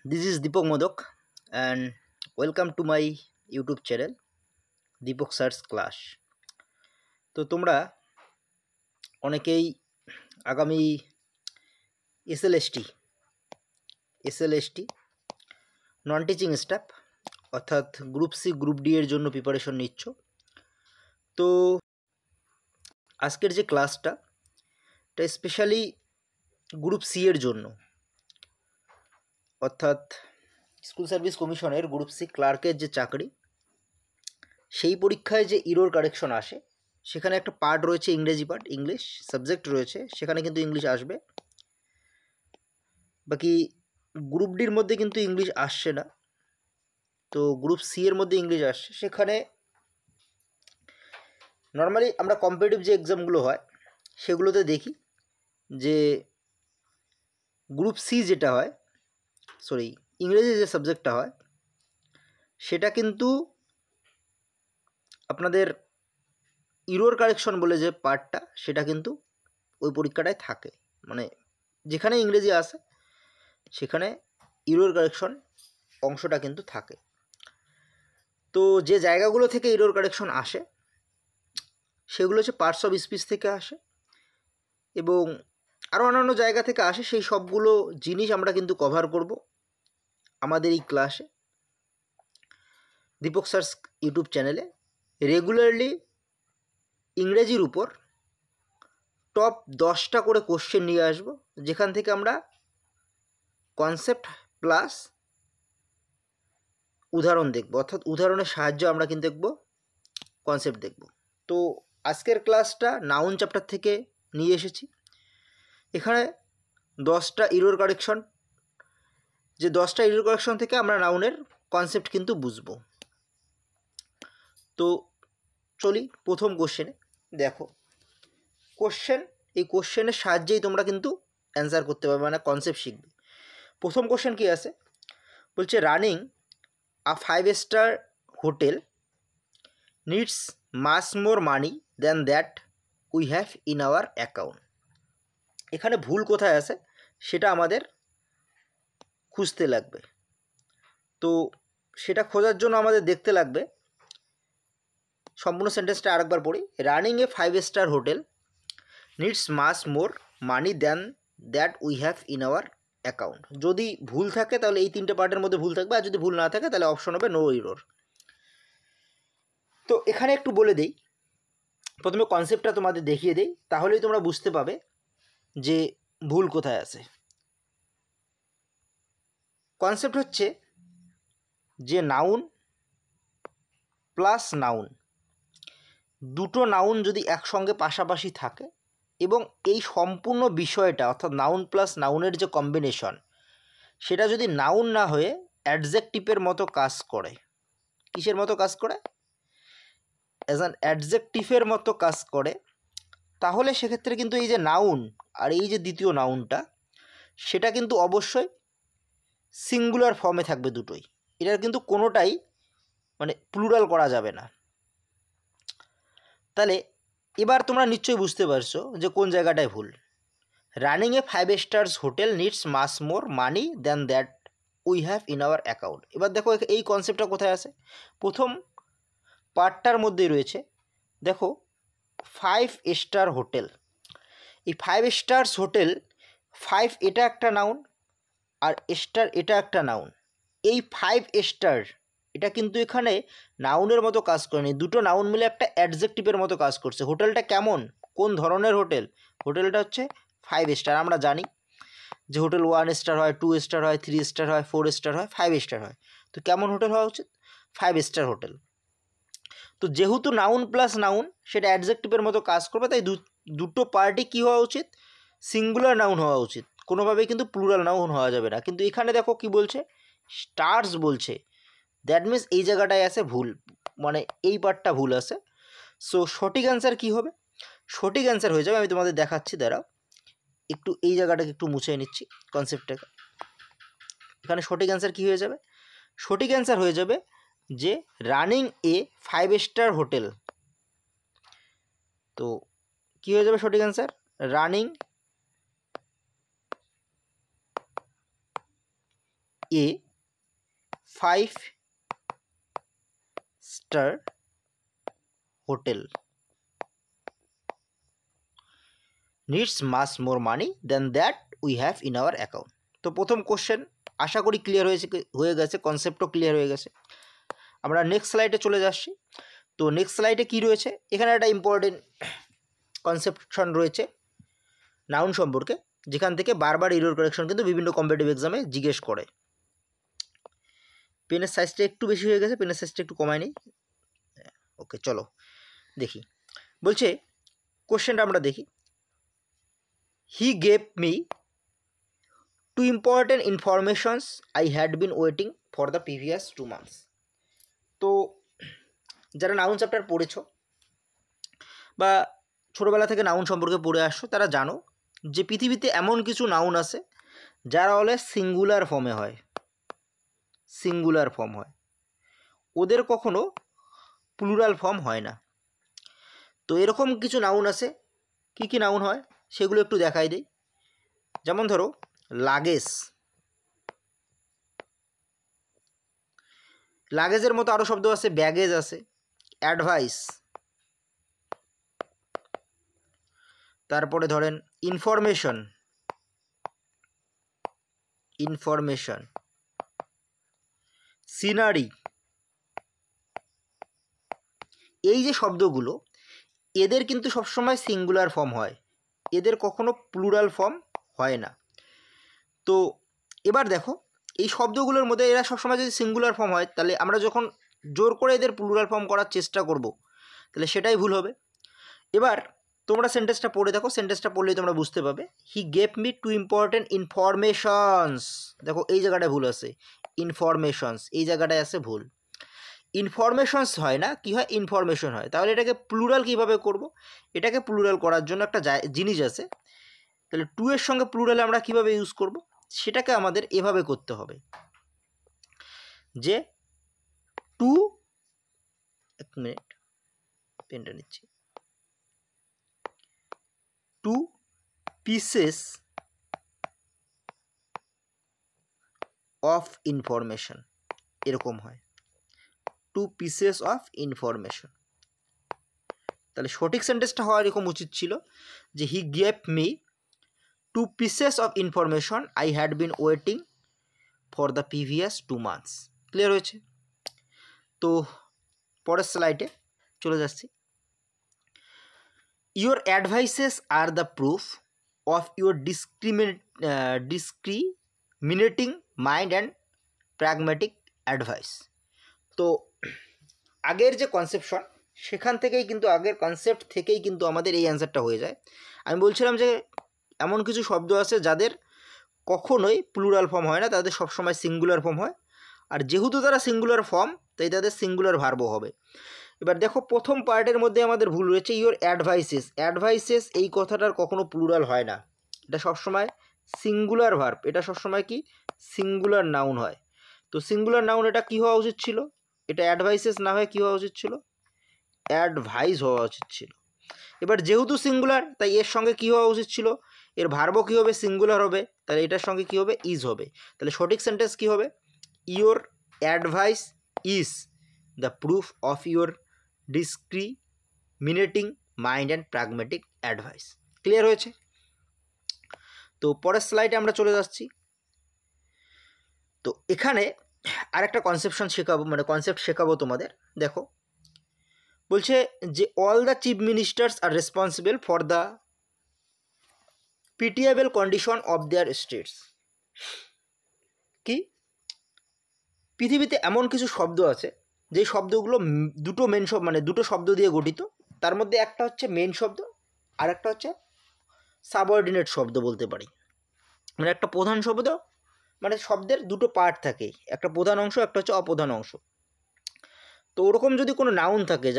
This is Deepak Modak and welcome to my YouTube channel Deepak Sir's Class। তো তোমরা অনেকেই আগামী SLST non teaching staff অর্থাৎ group C group D এর জন্য প্রিপারেশন নিচ্ছ। তো আজকের যে ক্লাসটা এটা স্পেশালি গ্রুপ সি এর জন্য, অর্থাৎ স্কুল সার্ভিস কমিশনের গ্রুপ সি ক্লার্কের যে চাকরি, সেই পরীক্ষায় যে ইরর কারেকশন আসে সেখানে একটা পার্ট রয়েছে ইংরেজি পার্ট, ইংলিশ সাবজেক্ট রয়েছে, সেখানে কিন্তু ইংলিশ আসবে। বাকি গ্রুপ ডির মধ্যে কিন্তু ইংলিশ আসছে না, তো গ্রুপ সি এর মধ্যে ইংলিশ আসছে। সেখানে নর্মালি আমরা কম্পিটিটিভ যে এক্সামগুলো হয় সেগুলোতে দেখি যে গ্রুপ সি যেটা হয়, ইংরেজি যে সাবজেক্টটা হয় সেটা কিন্তু আপনাদের ইরর কারেকশন বলে যে পার্টটা, সেটা কিন্তু ওই পরীক্ষাটায় থাকে। মানে যেখানে ইংরেজি আসে সেখানে ইরর কারেকশন অংশটা কিন্তু থাকে। তো যে জায়গাগুলো থেকে ইরর কারেকশন আসে সেগুলো হচ্ছে পার্টস অফ স্পিচ থেকে আসে এবং আরও অন্যান্য জায়গা থেকে আসে। সেই সবগুলো জিনিস আমরা কিন্তু কভার করব আমাদের এই ক্লাসে দীপক স্যারস ইউটিউব চ্যানেলে। রেগুলারলি ইংরেজির উপর টপ 10টা করে কোশ্চেন নিয়ে আসব, যেখান থেকে আমরা কনসেপ্ট প্লাস উদাহরণ দেখব, অর্থাৎ উদাহরণের সাহায্যে আমরা কিন্তু দেখব কনসেপ্ট দেখব। তো আজকের ক্লাসটা নাউন চ্যাপ্টার থেকে নিয়ে এসেছি। এখানে 10টা ইরর কারেকশন, যে 10টা ইরর কারেকশন থেকে আমরা নাউনের কনসেপ্ট কিন্তু বুঝব। তো চলি প্রথম কোশ্চেনে। দেখো কোশ্চেন, এই কোশ্চেনের সাহায্যেই তোমরা কিন্তু অ্যান্সার করতে পারবে, মানে কনসেপ্ট শিখবে। প্রথম কোশ্চেন কি আছে, বলছে running a 5-star hotel needs much more money than that we have in our account. এখানে ভুল কোথায় আছে সেটা আমাদের খুঁজতে লাগবে। তো সেটা খোঁজার জন্য আমাদের দেখতে লাগবে, সম্পূর্ণ সেন্টেন্সটা আরেকবার পড়ি। রানিং এ 5-star hotel needs much more money than that we have in our account. যদি ভুল থাকে তাহলে এই 3টে পার্টের মধ্যে ভুল থাকবে, আর যদি ভুল না থাকে তাহলে অপশন হবে নো ইরর। তো এখানে একটু বলে দেই, প্রথমে কনসেপ্টটা তোমাদের দেখিয়ে দেই, তাহলেই তোমরা বুঝতে পাবে যে ভুল কোথায় আছে। কনসেপ্ট হচ্ছে যে নাউন প্লাস নাউন, দুটো নাউন যদি একসঙ্গে পাশাপাশি থাকে এবং এই সম্পূর্ণ বিষয়টা অর্থাৎ নাউন প্লাস নাউনের যে কম্বিনেশন, সেটা যদি নাউন না হয়ে অ্যাডজেক্টিভের মতো কাজ করে। কিসের মতো কাজ করে? অ্যাজ অ্যান অ্যাডজেক্টিভের মতো কাজ করে, তাহলে সেক্ষেত্রে কিন্তু এই যে নাউন আর এই যে দ্বিতীয় নাউনটা, সেটা কিন্তু অবশ্যই সিঙ্গুলার ফর্মে থাকবে দুটোই। এটার কিন্তু কোনোটাই মানে প্লুরাল করা যাবে না। তাহলে এবার তোমরা নিশ্চয়ই বুঝতে পারছো যে কোন জায়গাটায় ভুল। Running A 5 stars hotel needs much more money than that we have in our account. এবার দেখো এই কনসেপ্টটা কোথায় আছে, প্রথম পার্টটার মধ্যেই রয়েছে। দেখো 5 স্টার হোটেল, এই 5 stars হোটেল, 5 এটা একটা নাউন আর স্টার এটা একটা নাউন। এই 5 স্টার এটা কিন্তু এখানে নাউনের মতো কাজ করেনি, দুটো নাউন মিলে একটা অ্যাডজেক্টিভের মতো কাজ করছে। হোটেলটা কেমন, কোন ধরনের হোটেল? হোটেলটা হচ্ছে 5 স্টার। আমরা জানি যে হোটেল 1 স্টার হয়, 2 স্টার হয়, 3 স্টার হয়, 4 স্টার হয়, 5 স্টার হয়। তো কেমন হোটেল হওয়া উচিত? 5 স্টার হোটেল। তো যেহেতু নাউন প্লাস নাউন সেটা অ্যাডজেক্টিভের মতো কাজ করবে, তাই দুটো পার্টি কী হওয়া উচিত? সিঙ্গুলার নাউন হওয়া উচিত, কোনোভাবেই কিন্তু প্লুরাল নাউন হওয়া যাবে না। কিন্তু এখানে দেখো কি বলছে, স্টার্স বলছে। দ্যাট মিনস এই জায়গাটায় আছে ভুল, মানে এই পার্টটা ভুল আছে। সো সঠিক অ্যান্সার কী হবে? সঠিক অ্যান্সার হয়ে যাবে, আমি তোমাদের দেখাচ্ছি, দাঁড়াও একটু এই জায়গাটাকে একটু মুছে নিচ্ছি কনসেপ্টটাকে। এখানে সঠিক অ্যান্সার কী হয়ে যাবে? সঠিক অ্যান্সার হয়ে যাবে যে রানিং এ 5 স্টার হোটেল। তো কী হয়ে যাবে সঠিক অ্যান্সার? রানিং এ 5-star hotel needs much more money than that we have in our account. তো প্রথম কোশ্চেন আশা করি ক্লিয়ার হয়ে গেছে, কনসেপ্টও ক্লিয়ার হয়ে গেছে। আমরা নেক্সট স্লাইডে চলে যাচ্ছি। তো নেক্সট স্লাইডে কী রয়েছে, এখানে একটা ইম্পর্টেন্ট কনসেপশন রয়েছে নাউন সম্পর্কে, যেখান থেকে বারবার এরর কারেকশন কিন্তু বিভিন্ন কম্পিটিটিভ এক্সামে জিজ্ঞেস করে। পেনের সাইজটা একটু বেশি হয়ে গেছে, পেনের সাইজটা একটু কমায় নিই। ওকে, চলো দেখি। বলছে কোশ্চেনটা আমরা দেখি। He gave me 2 important informations I had been waiting for the previous 2 months. তো যারা নাউন চ্যাপ্টার পড়েছো বা ছোটোবেলা থেকে নাউন সম্পর্কে পড়ে আসছো, তারা জানো যে পৃথিবীতে এমন কিছু নাউন আছে যারা হলে সিঙ্গুলার ফর্মে হয়, সিঙ্গুলার ফর্ম হয়, ওদের কখনো প্লুরাল ফর্ম হয় না। তো এরকম কিছু নাউন আছে, কি কি নাউন হয় সেগুলো একটু দেখাই দিই। যেমন ধরো লাগেজ, লাগেজের মতো আরও শব্দ আছে, ব্যাগেজ আছে, অ্যাডভাইস, তারপরে ধরেন ইনফরমেশন, ইনফরমেশন, সিনারি। এই যে শব্দগুলো, এদের কিন্তু সবসময় সিঙ্গুলার ফর্ম হয়, এদের কখনো প্লুরাল ফর্ম হয় না। তো এবার দেখো এই শব্দগুলোর মধ্যে এরা সবসময় যদি সিঙ্গুলার ফর্ম হয়, তাহলে আমরা যখন জোর করে এদের প্লুরাল ফর্ম করার চেষ্টা করব, তাহলে সেটাই ভুল হবে। এবার তোমরা সেন্টেন্সটা পড়ে দেখো, সেন্টেন্সটা পড়লেই তোমরা বুঝতে পারবে। He gave me 2 important informations, দেখো এই জায়গাটায় ভুল আছে, ইনফরমেশনস এই জায়গাটায় আছে ভুল। ইনফরমেশনস হয় না, কি হয়, ইনফরমেশন হয়। তাহলে এটাকে প্লুরাল কিভাবে করব? এটাকে প্লুরাল করার জন্য একটা জিনিস আছে। তাহলে 2 এর সঙ্গে প্লুরালে আমরা কিভাবে ইউজ করব, সেটাকে আমাদের এভাবে করতে হবে যে 2, এক মিনিট পেনটা নিচ্ছি, 2 pieces of information, এরকম হয় 2 pieces of information। তাহলে সঠিক সেন্টেন্সটা হওয়া এরকম উচিত ছিল যে he gave me 2 pieces of information I had been waiting for the previous 2 months। Clear হয়েছে? তো পরের স্লাইডে চলে যাচ্ছি। Your advices are the proof of your discriminating mind and pragmatic advice। তো আগের যে কনসেপশন, সেখান থেকেই কিন্তু, আগের কনসেপ্ট থেকেই কিন্তু আমাদের এই অ্যান্সারটা হয়ে যায়। আমি বলছিলাম যে এমন কিছু শব্দ আছে যাদের কখনোই প্লুরাল ফর্ম হয় না, তাদের সবসময় সিঙ্গুলার ফর্ম হয়। আর যেহেতু তারা সিঙ্গুলার ফর্ম, তাই তাদের সিঙ্গুলার ভার্বও হবে। এবার দেখো প্রথম পার্টের মধ্যে আমাদের ভুল রয়েছে, ইওর অ্যাডভাইসেস। অ্যাডভাইসেস এই কথাটার কখনো প্লুরাল হয় না, এটা সবসময় সিঙ্গুলার ভার্ব, এটা সবসময় কি সিঙ্গুলার নাউন হয়। তো সিঙ্গুলার নাউন এটা কী হওয়া উচিত ছিল, এটা অ্যাডভাইসেস না হয়ে কী হওয়া উচিত ছিল, অ্যাডভাইস হওয়া উচিত ছিল। এবার যেহেতু সিঙ্গুলার, তাই এর সঙ্গে কী হওয়া উচিত ছিল, এর ভার্বও কী হবে, সিঙ্গুলার হবে, তাহলে এটার সঙ্গে কী হবে, ইজ হবে। তাহলে সঠিক সেন্টেন্স কী হবে, your advice is the proof of your discriminating mind and pragmatic advice. Clear হয়েছে? তো পরের স্লাইডে আমরা চলে যাচ্ছি। তো এখানে আরেকটা কনসেপশন শেখাবো, মানে কনসেপ্ট শেখাবো তোমাদের। দেখো বলছে যে all the chief ministers are responsible for the pitiable condition of their states. কি, পৃথিবীতে এমন কিছু শব্দ আছে যে শব্দগুলো দুটো মেন শব্দ, মানে দুটো শব্দ দিয়ে গঠিত। তার মধ্যে একটা হচ্ছে মেন শব্দ, আর একটা হচ্ছে সাবঅর্ডিনেট শব্দ বলতে পারি। মানে একটা প্রধান শব্দ, মানে শব্দের দুটো পার্ট থাকে, একটা প্রধান অংশ, একটা হচ্ছে অপ্রধান অংশ। তো ওরকম যদি কোনো নাউন থাকে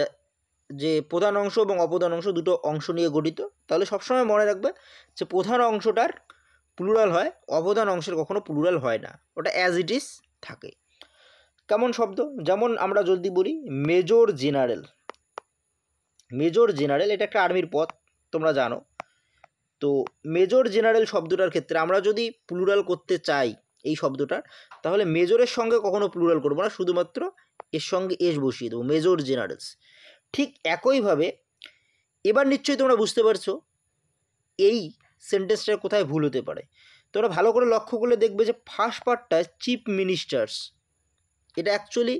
যে প্রধান অংশ এবং অপ্রধান অংশ দুটো অংশ নিয়ে গঠিত, তাহলে সবসময় মনে রাখবে যে প্রধান অংশটার প্লুরাল হয়, অপ্রধান অংশের কখনো প্লুরাল হয় না, ওটা অ্যাজ ইট ইজ থাকে। কেমন শব্দ, যেমন আমরা যদি বলি মেজর জেনারেল। মেজর জেনারেল এটা একটা আর্মির পদ, তোমরা জানো। তো মেজর জেনারেল শব্দটার ক্ষেত্রে আমরা যদি প্লুরাল করতে চাই এই শব্দটার, তাহলে মেজরের সঙ্গে কখনো প্লুরাল করবো না, শুধুমাত্র এর সঙ্গে এস বসিয়ে দেবো, মেজর জেনারেলস। ঠিক একইভাবে এবার নিশ্চয়ই তোমরা বুঝতে পারছো এই সেন্টেন্সটা কোথায় ভুল হতে পারে। তোমরা ভালো করে লক্ষ্য করলে দেখবে যে ফার্স্ট পার্টটা চিফ মিনিস্টার্স, এটা অ্যাকচুয়ালি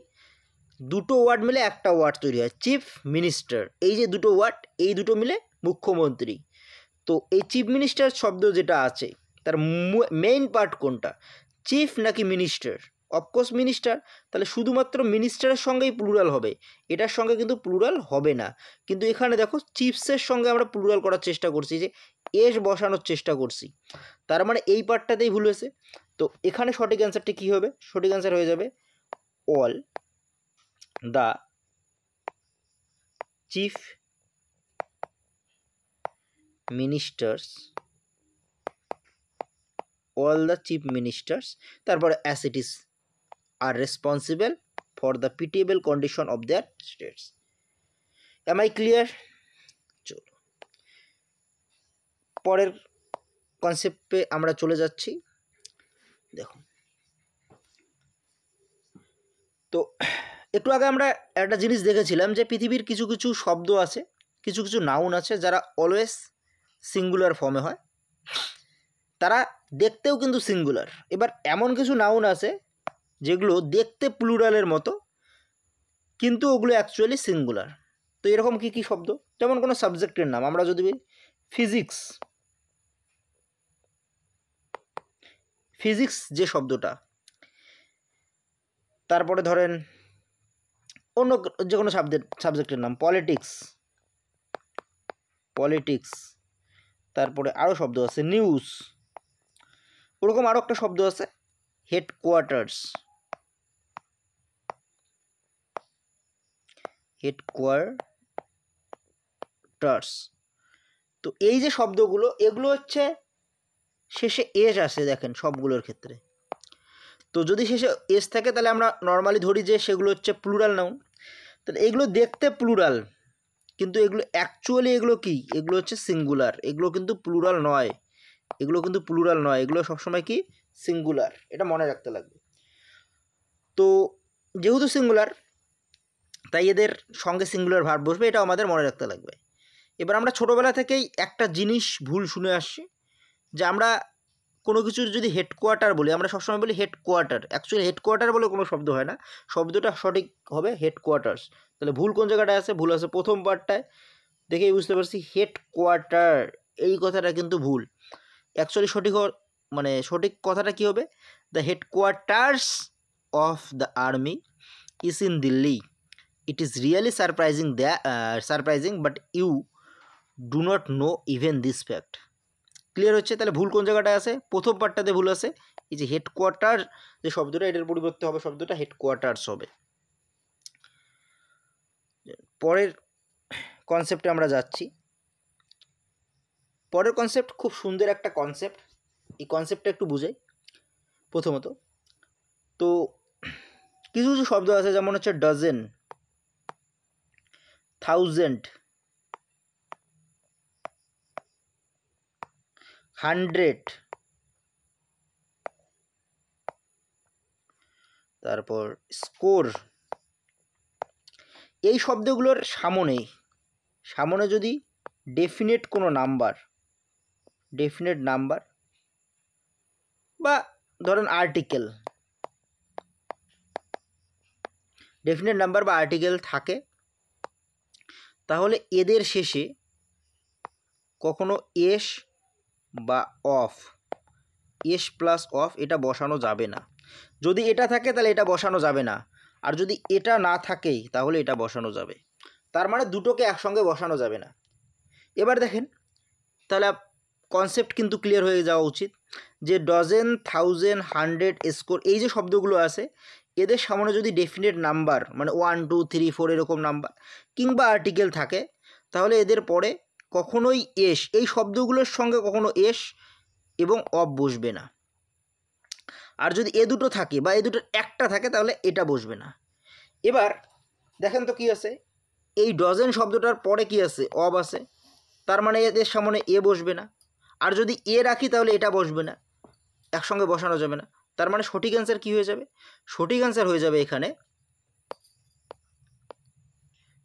দুটো ওয়ার্ড মিলে একটা ওয়ার্ড তৈরি হয়, চিফ মিনিস্টার। এই যে দুটো ওয়ার্ড, এই দুটো মিলে মুখ্যমন্ত্রী। তো এই চিফ মিনিস্টার শব্দ যেটা আছে তার মেইন পার্ট কোনটা, চিফ নাকি মিনিস্টার? অফকোর্স মিনিস্টার, তাহলে শুধুমাত্র মিনিস্টারের সঙ্গেই প্লুরাল হবে, এটার সঙ্গে কিন্তু প্লুরাল হবে না। কিন্তু এখানে দেখো চিফসের সঙ্গে আমরা প্লুরাল করার চেষ্টা করছি, যে এস বসানোর চেষ্টা করছি, তার মানে এই পার্টটাতেই ভুল হয়েছে। তো এখানে সঠিক অ্যান্সারটি কী হবে? সঠিক অ্যান্সার হয়ে যাবে all the chief ministers, all the chief ministers, তারপরে as it is are responsible for the pitiable condition of their states. Am I clear? চলো পরের কনসেপ্টে আমরা চলে যাচ্ছি। দেখো, তো একটু আগে আমরা একটা জিনিস দেখেছিলাম যে পৃথিবীর কিছু কিছু শব্দ আছে, কিছু কিছু নাউন আছে যারা অলওয়েজ সিঙ্গুলার ফর্মে হয়, তারা দেখতেও কিন্তু সিঙ্গুলার। এবার এমন কিছু নাউন আছে যেগুলো দেখতে প্লুরালের মতো, কিন্তু ওগুলো অ্যাকচুয়ালি সিঙ্গুলার। তো এরকম কী কী শব্দ? যেমন কোনো সাবজেক্টের নাম, আমরা যদি ফিজিক্স, ফিজিক্স যে শব্দটা, তারপরে ধরেন অন্য যে কোনো সাবজেক্টের নাম, পলিটিক্স, পলিটিক্স, তারপরে আরও শব্দ আছে নিউজ, ওরকম আরও একটা শব্দ আছে হেডকোয়ার্টার্স, হেডকোয়ার্টার্স। তো এই যে শব্দগুলো, এগুলো হচ্ছে শেষে এস আসে, দেখেন সবগুলোর ক্ষেত্রে। তো যদি শেষে এস থাকে তাহলে আমরা নর্মালি ধরি যে সেগুলো হচ্ছে প্লুরাল নাউন। তাহলে এগুলো দেখতে প্লুরাল, কিন্তু এগুলো অ্যাকচুয়ালি এগুলো কি, এগুলো হচ্ছে সিঙ্গুলার, এগুলো কিন্তু প্লুরাল নয়, এগুলো কিন্তু প্লুরাল নয়, এগুলো সবসময় কি সিঙ্গুলার, এটা মনে রাখতে লাগবে। তো যেহেতু সিঙ্গুলার, তাই এদের সঙ্গে সিঙ্গুলার ভার্ব বসবে, এটা আমাদের মনে রাখতে লাগবে। এবার আমরা ছোটোবেলা থেকেই একটা জিনিস ভুল শুনে আসছি, যে আমরা কোনো কিছুর যদি হেডকোয়ার্টার বলি, আমরা সবসময় বলি হেডকোয়ার্টার, অ্যাকচুয়ালি হেডকোয়ার্টার বলে কোনো শব্দ হয় না, শব্দটা সঠিক হবে হেডকোয়ার্টার্স। তাহলে ভুল কোন জায়গাটায় আছে? ভুল আছে প্রথম পার্টটায়, দেখেই বুঝতে পারছি হেডকোয়ার্টার, এই কথাটা কিন্তু ভুল। অ্যাকচুয়ালি সঠিক কথাটা কী হবে? The headquarters of the army is in Delhi, it is really surprising but you do not know even this fact. Clear হচ্ছে? তাহলে ভুল কোন জায়গাটায় আছে? প্রথম পার্টটাতে ভুল আছে, এই যে হেডকোয়ার্টার যে শব্দটা, এটার পরিবর্তে হবে শব্দটা হেডকোয়ার্টার্স হবে। পরের কনসেপ্টে আমরা যাচ্ছি। পরের কনসেপ্ট খুব সুন্দর একটা কনসেপ্ট, এই কনসেপ্টটা একটু বুঝাই। প্রথমত তো কিছু কিছু শব্দ আছে, যেমন হচ্ছে ডজেন, থাউজেন্ড, 100, তারপর স্কোর। এই শব্দগুলোর সামনে যদি ডেফিনেট কোনো নাম্বার, বা ধরেন আর্টিকেল, ডেফিনেট নাম্বার বা আর্টিকেল থাকে, তাহলে এদের শেষে কখনো এস বা অফ, এস প্লাস অফ, এটা বসানো যাবে না। যদি এটা থাকে তাহলে এটা বসানো যাবে না, আর যদি এটা না থাকে তাহলে এটা বসানো যাবে। তার মানে দুটোকে একসঙ্গে বসানো যাবে না। এবার দেখেন, তাহলে কনসেপ্ট কিন্তু ক্লিয়ার হয়ে যাওয়া উচিত, যে ডজেন, থাউজেন্ড, 100, স্কোর, এই যে শব্দগুলো আছে, এদের সামনে যদি ডেফিনেট নাম্বার মানে 1, 2, 3, 4 এরকম নাম্বার কিংবা আর্টিকেল থাকে, তাহলে এদের পরে কখনোই এস, এই শব্দগুলোর সঙ্গে কখনো এস এবং অফ বসবে না। আর যদি এ দুটো থাকে বা এ দুটোর একটা থাকে, তাহলে এটা বসবে না। এবার দেখেন তো কী আছে, এই ডজেন শব্দটার পরে কি আছে? অব আছে, তার মানে এদের সামনে এ বসবে না। আর যদি এ রাখি তাহলে এটা বসবে না, একসঙ্গে বসানো যাবে না। তার মানে সঠিক অ্যান্সার কি হয়ে যাবে? সঠিক অ্যান্সার হয়ে যাবে এখানে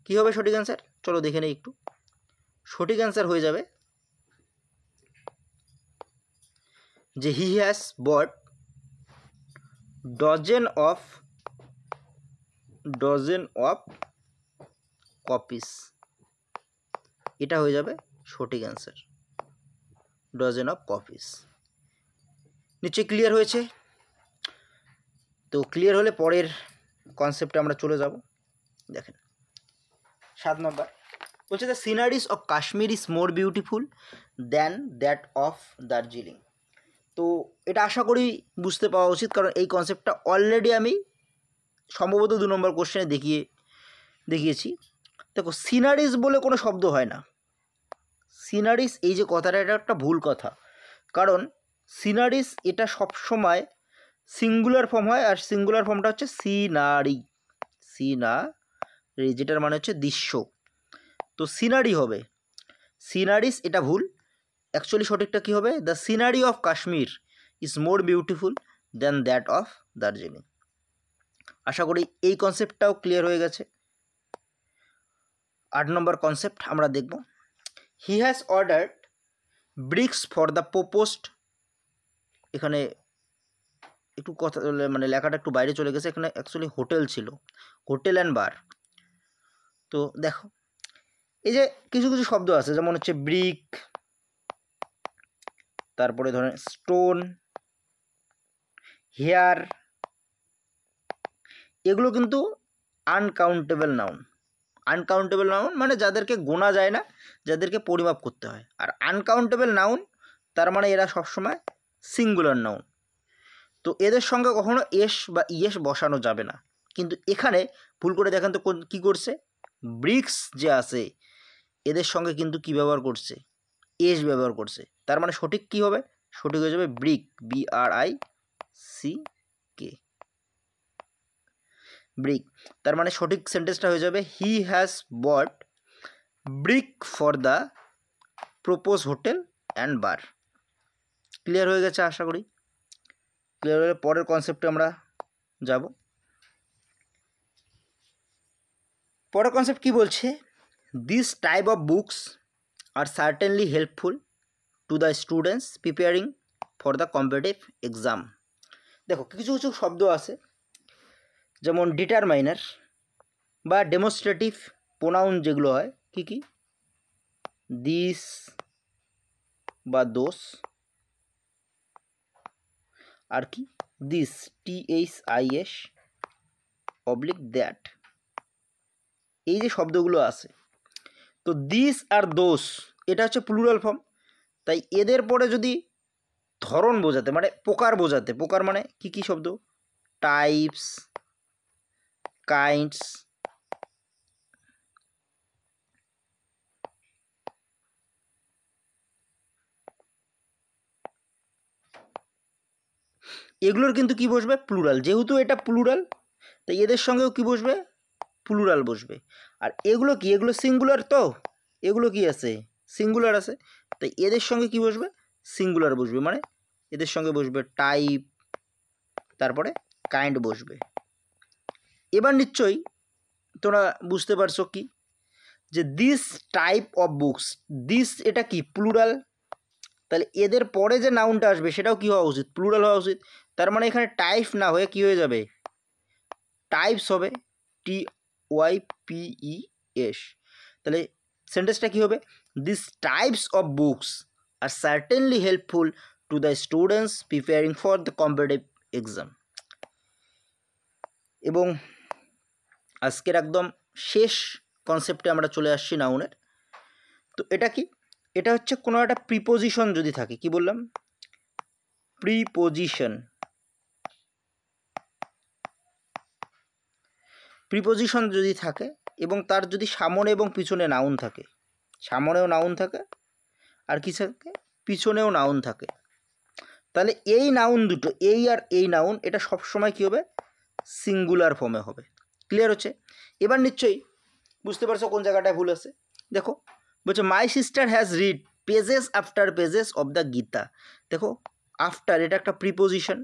কি হবে সঠিক অ্যান্সার? চলো দেখে নেই একটু। সঠিক অ্যান্সার হয়ে যাবে যে he has bought dozen of copies. এটা হয়ে যাবে সঠিক অ্যান্সার, ডজন অফ কপিস। নিশ্চয়ই ক্লিয়ার হয়েছে? তো ক্লিয়ার হলে পরের কনসেপ্টে আমরা চলে যাব। দেখেন 7 নম্বর বলছে the sceneries of Kashmir is more beautiful than that of Darjeeling. তো এটা আশা করি বুঝতে পাওয়া উচিত, কারণ এই কনসেপ্টটা অলরেডি আমি সম্ভবত 2 নম্বর কোশ্চেনে দেখিয়েছি। দেখো সিনারিজ বলে কোনো শব্দ হয় না। সিনারিজ এই যে কথাটা, এটা একটা ভুল কথা, কারণ সিনারিজ এটা সবসময় সিঙ্গুলার ফর্ম হয়, আর সিঙ্গুলার ফর্মটা হচ্ছে সিনারি, যেটার মানে হচ্ছে দৃশ্য। তো সিনারি হবে, সিনারিজ এটা ভুল। অ্যাকচুয়ালি সঠিকটা কী হবে? The scenery of Kashmir is more beautiful than that of Darjeeling. আশা করি এই কনসেপ্টটাও ক্লিয়ার হয়ে গেছে। 8 নম্বর কনসেপ্ট আমরা দেখব। He has ordered bricks for the proposed. এখানে একটু কথা মানে লেখাটা একটু বাইরে চলে গেছে, এখানে অ্যাকচুয়ালি হোটেল ছিল, হোটেল অ্যান্ড বার। তো দেখো এই যে কিছু কিছু শব্দ আছে, যেমন হচ্ছে ব্রিক, তারপরে ধরেন স্টোন, হেয়ার, এগুলো কিন্তু আনকাউন্টেবল নাউন। আনকাউন্টেবল নাউন মানে যাদেরকে গোনা যায় না, যাদেরকে পরিমাপ করতে হয়। আর আনকাউন্টেবল নাউন তার মানে এরা সবসময় সিঙ্গুলার নাউন। তো এদের সঙ্গে কখনো এস বা ইয়েস বসানো যাবে না। কিন্তু এখানে ভুল করে দেখেন তো কী করছে, ব্রিক্স যে আছে এদের সঙ্গে কিন্তু কি ব্যবহার করছে, এস ব্যবহার করছে। তার মানে সঠিক কি হবে? সঠিক হয়ে যাবে ব্রিক, BRICK, ব্রিক। তার মানে সঠিক সেন্টেন্সটা হয়ে যাবে he has bought brick for the propose hotel and bar. Clear হয়ে গেছে আশা করি। ক্লিয়ার হলে পরের কনসেপ্টে আমরা যাব। পরের কনসেপ্ট কি বলছে? This type of books are certainly helpful to the students preparing for the competitive exam. দেখো কিছু কিছু শব্দ আছে, যেমন ডিটারমাইনার বা ডেমনস্ট্রেটিভ প্রোনাউন যেগুলো হয়, কি কি, দিস বা দোস, আর কি দিস, THIS / দ্যাট, এই যে শব্দগুলো আছে। তো দিস আর দোস এটা হচ্ছে প্লুরাল ফর্ম, তাই এদের পরে যদি ধরন বোঝাতে মানে প্রকার বোঝাতে, প্রকার মানে কি কি শব্দ, টাইপস, কাইন্ডস, এগুলোর কিন্তু কি বসবে? প্লুরাল। যেহেতু এটা প্লুরাল তাই এদের সঙ্গেও কি বসবে? প্লুরাল বসবে। আর এগুলো কি? এগুলো সিঙ্গুলার, তো এগুলো কি আছে? সিঙ্গুলার আছে, তাই এদের সঙ্গে কি বসবে? সিঙ্গুলার বসবে। মানে এদের সঙ্গে বসবে টাইপ, তারপরে কাইন্ড বসবে। এবার নিশ্চয়ই তোমরা বুঝতে পারছো কি, যে this type of books, this এটা কি? প্লুরাল। তাহলে এদের পরে যে নাউনটা আসবে সেটাও কি হওয়া উচিত? প্লুরাল হওয়া উচিত। তার মানে এখানে টাইপ না হয়ে কি হয়ে যাবে? টাইপস হবে, TYPES। তাহলে সেন্টেন্সটা কি হবে? This types of books are certainly helpful to the students preparing for the competitive exam. এবং আজকের একদম শেষ কনসেপ্টে আমরা চলে আসছি নাউনের। তো এটা কি? এটা হচ্ছে কোনো একটা প্রিপোজিশন যদি থাকে, কি বললাম? প্রিপোজিশন। প্রিপোজিশন যদি থাকে এবং তার যদি সামনে এবং পিছনে নাউন থাকে, সামনেও নাউন থাকে আর কি থাকে? পিছনেও নাউন থাকে, তাহলে এই নাউন দুটো, এই আর এই নাউন, এটা সবসময় কী হবে? সিঙ্গুলার ফর্মে হবে। ক্লিয়ার হচ্ছে? এবার নিশ্চয়ই বুঝতে পারছো কোন জায়গাটায় ভুল আছে। দেখো বলছে my sister has read pages after pages of the Gita. দেখো আফটার এটা একটা প্রিপোজিশন,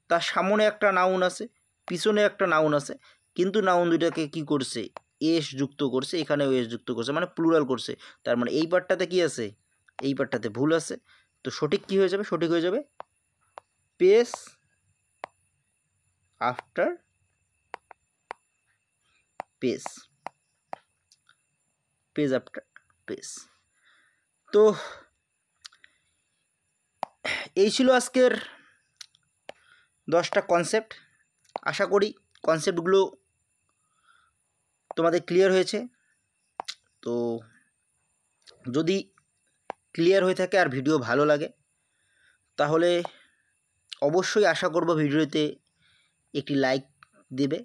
তার সামনে একটা নাউন আছে, পিছনে একটা নাউন আছে, কিন্তু নাউন দুইটাকে কি করছে, এস যুক্ত করছে, এখানেও এস যুক্ত করছে, মানে প্লুরাল করছে। তার মানে এই পার্টটাতে কি আছে, এই পার্টটাতে ভুল আছে। তো সঠিক কি হয়ে যাবে, সঠিক হয়ে যাবে pace after pace, page after page. তো এই ছিল আজকের 10টা কনসেপ্ট। আশা করি কনসেপ্টগুলো তোমাদের ক্লিয়ার হয়েছে। তো যদি ক্লিয়ার হয়ে থাকে আর ভিডিও ভালো লাগে, তাহলে অবশ্যই আশা করব ভিডিওতে একটি লাইক দেবে,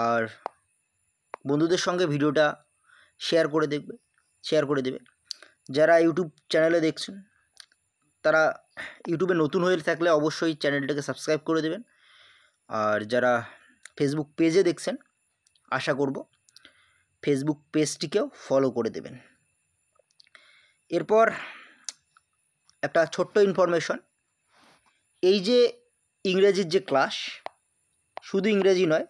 আর বন্ধুদের সঙ্গে ভিডিওটা শেয়ার করে দেবে। যারা ইউটিউব চ্যানেলে দেখছেন, তারা ইউটিউবে নতুন হয়ে থাকলে অবশ্যই চ্যানেলটাকে সাবস্ক্রাইব করে দেবেন। আর যারা ফেসবুক পেজে দেখছেন, আশা করব ফেসবুক পেজটিকেও ফলো করে দেবেন। এরপর একটা ছোট্ট ইনফরমেশন, এই যে ইংরেজির যে ক্লাস, শুধু ইংরেজি নয়,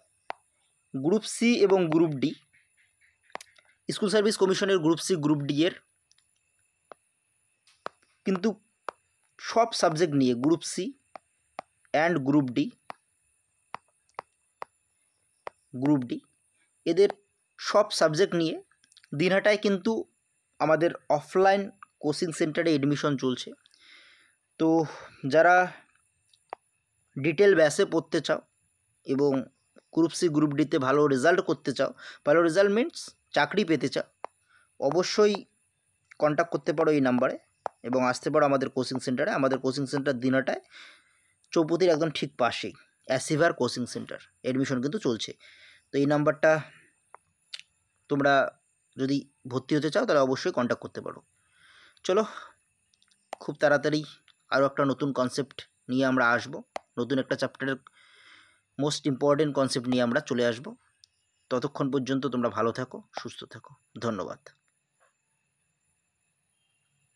গ্রুপ সি এবং গ্রুপ ডি, স্কুল সার্ভিস কমিশনের গ্রুপ সি গ্রুপ ডি এর কিন্তু সব সাবজেক্ট নিয়ে, group C and group D এদের সব সাবজেক্ট নিয়ে দিনহাটায় কিন্তু আমাদের অফলাইন কোচিং সেন্টারে এডমিশন চলছে। তো যারা ডিটেল ব্যাচে পড়তে চাও এবং গ্রুপ সি গ্রুপ ডিতে ভালো রেজাল্ট করতে চাও, ভালো রেজাল্ট মিনস চাকরি পেতে চাও, অবশ্যই কন্ট্যাক্ট করতে পারো এই নাম্বারে এবং আসতে পারো আমাদের কোচিং সেন্টারে। আমাদের কোচিং সেন্টার দিনহাটায় চৌপতির একদম ঠিক পাশেই অ্যাসিভার কোচিং সেন্টার, এডমিশন কিন্তু চলছে। তো এই নাম্বারটা তোমরা যদি ভর্তি হতে চাও তাহলে অবশ্যই কন্ট্যাক্ট করতে পারো। চলো, খুব তাড়াতাড়ি আরও একটা নতুন কনসেপ্ট নিয়ে আমরা আসব, নতুন একটা চ্যাপ্টারের মোস্ট ইম্পর্টেন্ট কনসেপ্ট নিয়ে আমরা চলে আসব। ততক্ষণ পর্যন্ত তোমরা ভালো থাকো, সুস্থ থাকো। ধন্যবাদ।